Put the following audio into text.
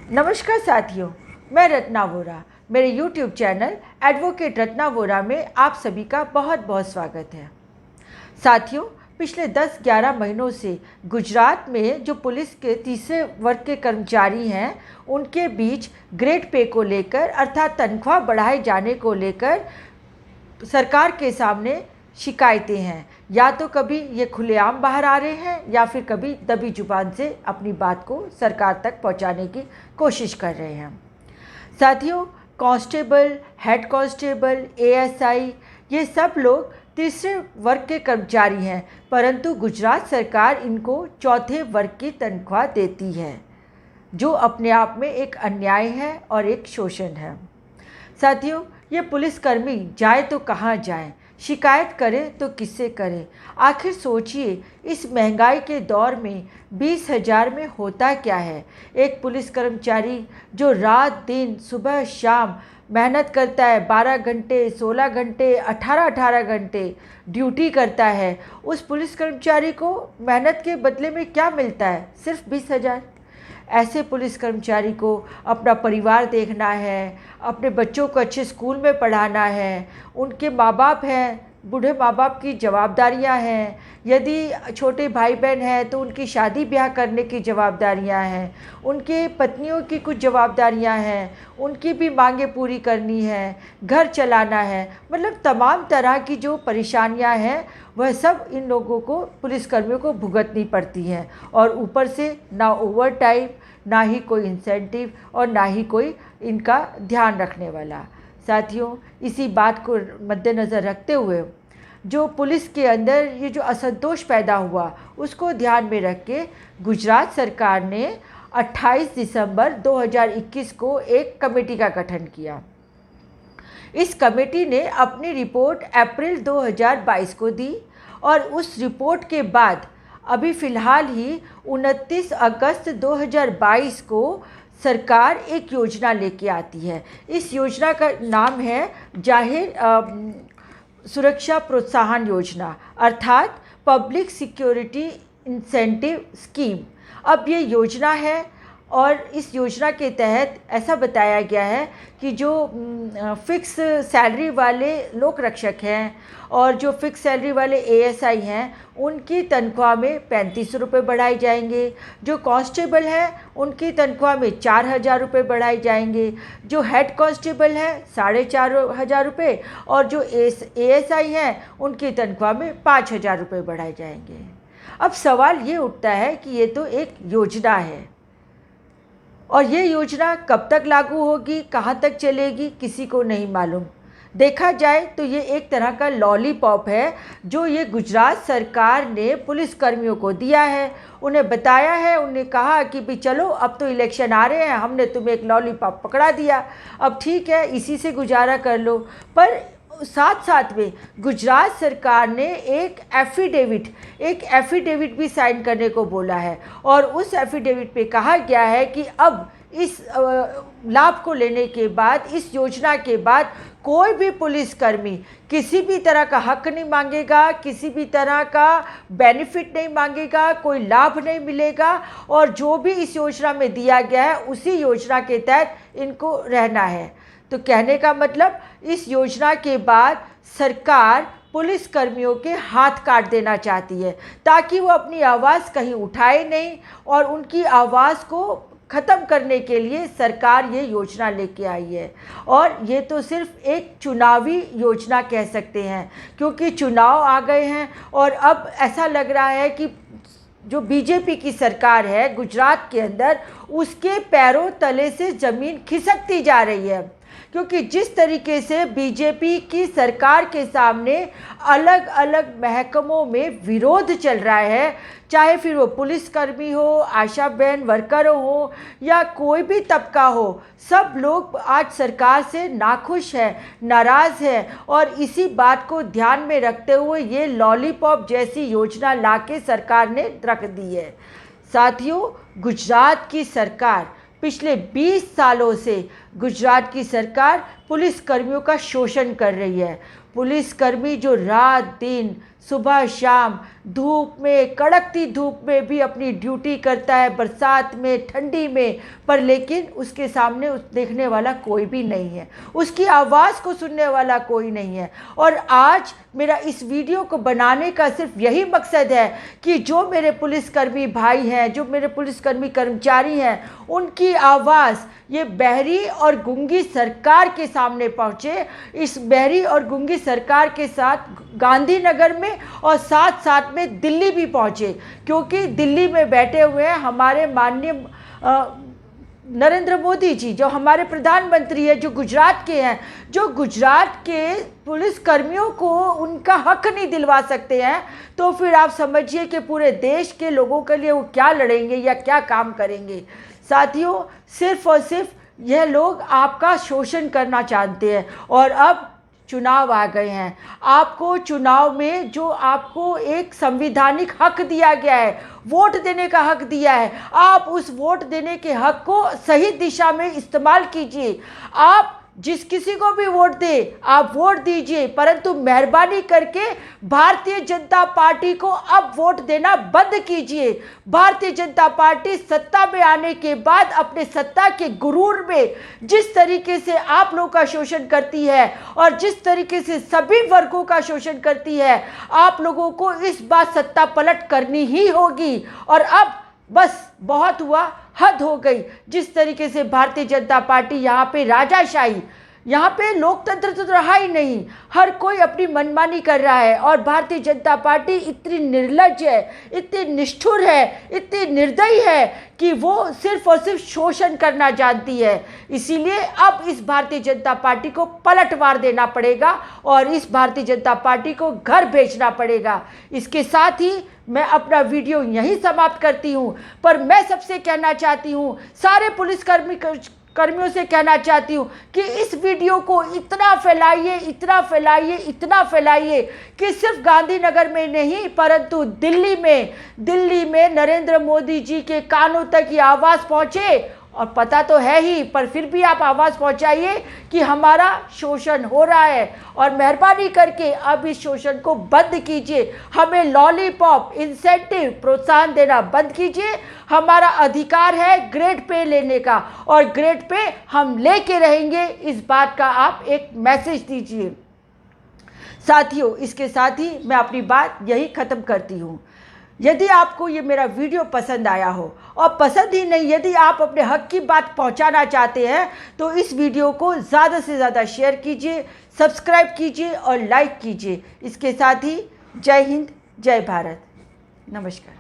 नमस्कार साथियों, मैं रत्ना वोरा। मेरे YouTube channel advocate Ratna Vora में आप सभी का बहुत बहुत स्वागत है। साथियों, पिछले 10-11 महीनों से गुजरात में जो पुलिस के तीसरे वर्ग के कर्मचारी हैं, उनके बीच ग्रेड पे को लेकर अर्थात तनख्वाह बढ़ाए जाने को लेकर सरकार के सामने शिकायतें हैं। या तो कभी ये खुलेआम बाहर आ रहे हैं या फिर कभी दबी जुबान से अपनी बात को सरकार तक पहुंचाने की कोशिश कर रहे हैं। साथियों, कांस्टेबल, हेड कांस्टेबल, एएसआई ये सब लोग तीसरे वर्ग के कर्मचारी हैं, परंतु गुजरात सरकार इनको चौथे वर्ग की तनख्वाह देती है, जो अपने आप में एक अन्याय है और एक शोषण है। साथियों, ये पुलिसकर्मी जाए तो कहाँ जाए, शिकायत करें तो किससे करें। आखिर सोचिए, इस महंगाई के दौर में 20,000 में होता क्या है। एक पुलिस कर्मचारी जो रात दिन सुबह शाम मेहनत करता है, 12 घंटे, 16 घंटे, 18-18 घंटे ड्यूटी करता है, उस पुलिस कर्मचारी को मेहनत के बदले में क्या मिलता है? सिर्फ 20,000। ऐसे पुलिस कर्मचारी को अपना परिवार देखना है, अपने बच्चों को अच्छे स्कूल में पढ़ाना है, उनके माँ बाप हैं, बूढ़े माँ बाप की जवाबदारियाँ हैं, यदि छोटे भाई बहन हैं तो उनकी शादी ब्याह करने की जवाबदारियाँ हैं, उनके पत्नियों की कुछ जवाबदारियाँ हैं, उनकी भी मांगें पूरी करनी है, घर चलाना है। मतलब तमाम तरह की जो परेशानियाँ हैं वह सब इन लोगों को, पुलिसकर्मियों को भुगतनी पड़ती हैं। और ऊपर से ना ओवर टाइम, ना ही कोई इंसेंटिव और ना ही कोई इनका ध्यान रखने वाला। साथियों, इसी बात को मद्देनज़र रखते हुए जो पुलिस के अंदर ये जो असंतोष पैदा हुआ, उसको ध्यान में रख के गुजरात सरकार ने 28 दिसंबर 2021 को एक कमेटी का गठन किया। इस कमेटी ने अपनी रिपोर्ट अप्रैल 2022 को दी और उस रिपोर्ट के बाद अभी फ़िलहाल ही 29 अगस्त 2022 को सरकार एक योजना लेके आती है। इस योजना का नाम है जाहिर सुरक्षा प्रोत्साहन योजना, अर्थात पब्लिक सिक्योरिटी इंसेंटिव स्कीम। अब ये योजना है और इस योजना के तहत ऐसा बताया गया है कि जो फ़िक्स सैलरी वाले लोक रक्षक हैं और जो फ़िक्स सैलरी वाले एएसआई हैं, उनकी तनख्वाह में 35 रुपये बढ़ाए जाएंगे। जो कांस्टेबल हैं उनकी तनख्वाह में 4,000 रुपये बढ़ाए जाएंगे। जो हेड कांस्टेबल हैं 4,500 रुपये और जो एएसआई हैं उनकी तनख्वाह में 5,000 रुपये बढ़ाए जाएंगे। अब सवाल ये उठता है कि ये तो एक योजना है और ये योजना कब तक लागू होगी, कहाँ तक चलेगी, किसी को नहीं मालूम। देखा जाए तो ये एक तरह का लॉलीपॉप है जो ये गुजरात सरकार ने पुलिसकर्मियों को दिया है। उन्हें बताया है, उन्हें कहा कि भाई चलो अब तो इलेक्शन आ रहे हैं, हमने तुम्हें एक लॉलीपॉप पकड़ा दिया, अब ठीक है इसी से गुजारा कर लो। पर साथ साथ में गुजरात सरकार ने एक एफिडेविट भी साइन करने को बोला है और उस एफिडेविट पे कहा गया है कि अब इस लाभ को लेने के बाद, इस योजना के बाद कोई भी पुलिसकर्मी किसी भी तरह का हक नहीं मांगेगा, किसी भी तरह का बेनिफिट नहीं मांगेगा, कोई लाभ नहीं मिलेगा और जो भी इस योजना में दिया गया है उसी योजना के तहत इनको रहना है। तो कहने का मतलब, इस योजना के बाद सरकार पुलिस कर्मियों के हाथ काट देना चाहती है ताकि वो अपनी आवाज़ कहीं उठाए नहीं, और उनकी आवाज़ को ख़त्म करने के लिए सरकार ये योजना लेके आई है। और ये तो सिर्फ एक चुनावी योजना कह सकते हैं, क्योंकि चुनाव आ गए हैं और अब ऐसा लग रहा है कि जो बीजेपी की सरकार है गुजरात के अंदर, उसके पैरों तले से ज़मीन खिसकती जा रही है। क्योंकि जिस तरीके से बीजेपी की सरकार के सामने अलग अलग महकमों में विरोध चल रहा है, चाहे फिर वो पुलिसकर्मी हो, आशा बहन वर्कर हो या कोई भी तबका हो, सब लोग आज सरकार से नाखुश है, नाराज़ है। और इसी बात को ध्यान में रखते हुए ये लॉलीपॉप जैसी योजना लाके सरकार ने रख दी है। साथियों, गुजरात की सरकार पिछले 20 सालों से गुजरात की सरकार पुलिस कर्मियों का शोषण कर रही है। पुलिसकर्मी जो रात दिन सुबह शाम धूप में, कड़कती धूप में भी अपनी ड्यूटी करता है, बरसात में, ठंडी में, पर लेकिन उसके सामने देखने वाला कोई भी नहीं है, उसकी आवाज़ को सुनने वाला कोई नहीं है। और आज मेरा इस वीडियो को बनाने का सिर्फ यही मकसद है कि जो मेरे पुलिसकर्मी भाई हैं, जो मेरे पुलिसकर्मी कर्मचारी हैं, उनकी आवाज़ ये बहरी और गूंगी सरकार के सामने पहुँचे। इस बहरी और गूंगी सरकार के साथ गांधीनगर में और साथ साथ में दिल्ली भी पहुँचे, क्योंकि दिल्ली में बैठे हुए हैं हमारे माननीय नरेंद्र मोदी जी, जो हमारे प्रधानमंत्री हैं, जो गुजरात के हैं, जो गुजरात के पुलिस कर्मियों को उनका हक नहीं दिलवा सकते हैं, तो फिर आप समझिए कि पूरे देश के लोगों के लिए वो क्या लड़ेंगे या क्या काम करेंगे। साथियों, सिर्फ और सिर्फ यह लोग आपका शोषण करना चाहते हैं। और अब चुनाव आ गए हैं, आपको चुनाव में जो आपको एक संविधानिक हक दिया गया है, वोट देने का हक दिया है, आप उस वोट देने के हक को सही दिशा में इस्तेमाल कीजिए। आप जिस किसी को भी वोट दे, आप वोट दीजिए, परंतु मेहरबानी करके भारतीय जनता पार्टी को अब वोट देना बंद कीजिए। भारतीय जनता पार्टी सत्ता में आने के बाद अपने सत्ता के गुरूर में जिस तरीके से आप लोगों का शोषण करती है और जिस तरीके से सभी वर्गों का शोषण करती है, आप लोगों को इस बार सत्ता पलट करनी ही होगी। और अब बस बहुत हुआ, हद हो गई। जिस तरीके से भारतीय जनता पार्टी यहाँ पे राजाशाही, यहाँ पे लोकतंत्र तो रहा ही नहीं, हर कोई अपनी मनमानी कर रहा है। और भारतीय जनता पार्टी इतनी निर्लज्ज है, इतनी निष्ठुर है, इतनी निर्दयी है कि वो सिर्फ और सिर्फ शोषण करना जानती है। इसीलिए अब इस भारतीय जनता पार्टी को पलटवार देना पड़ेगा और इस भारतीय जनता पार्टी को घर भेजना पड़ेगा। इसके साथ ही मैं अपना वीडियो यहीं समाप्त करती हूँ, पर मैं सबसे कहना चाहती हूँ, सारे पुलिसकर्मियों से कहना चाहती हूँ कि इस वीडियो को इतना फैलाइए, इतना फैलाइए, इतना फैलाइए कि सिर्फ गांधीनगर में नहीं, परंतु दिल्ली में नरेंद्र मोदी जी के कानों तक ये आवाज़ पहुँचे। और पता तो है ही, पर फिर भी आप आवाज़ पहुंचाइए कि हमारा शोषण हो रहा है और मेहरबानी करके अब इस शोषण को बंद कीजिए। हमें लॉलीपॉप, इंसेंटिव, प्रोत्साहन देना बंद कीजिए। हमारा अधिकार है ग्रेड पे लेने का और ग्रेड पे हम लेके रहेंगे। इस बात का आप एक मैसेज दीजिए। साथियों, इसके साथ ही मैं अपनी बात यही ख़त्म करती हूँ। यदि आपको ये मेरा वीडियो पसंद आया हो, और पसंद ही नहीं, यदि आप अपने हक की बात पहुंचाना चाहते हैं, तो इस वीडियो को ज़्यादा से ज़्यादा शेयर कीजिए, सब्सक्राइब कीजिए और लाइक कीजिए। इसके साथ ही जय हिंद, जय भारत, नमस्कार।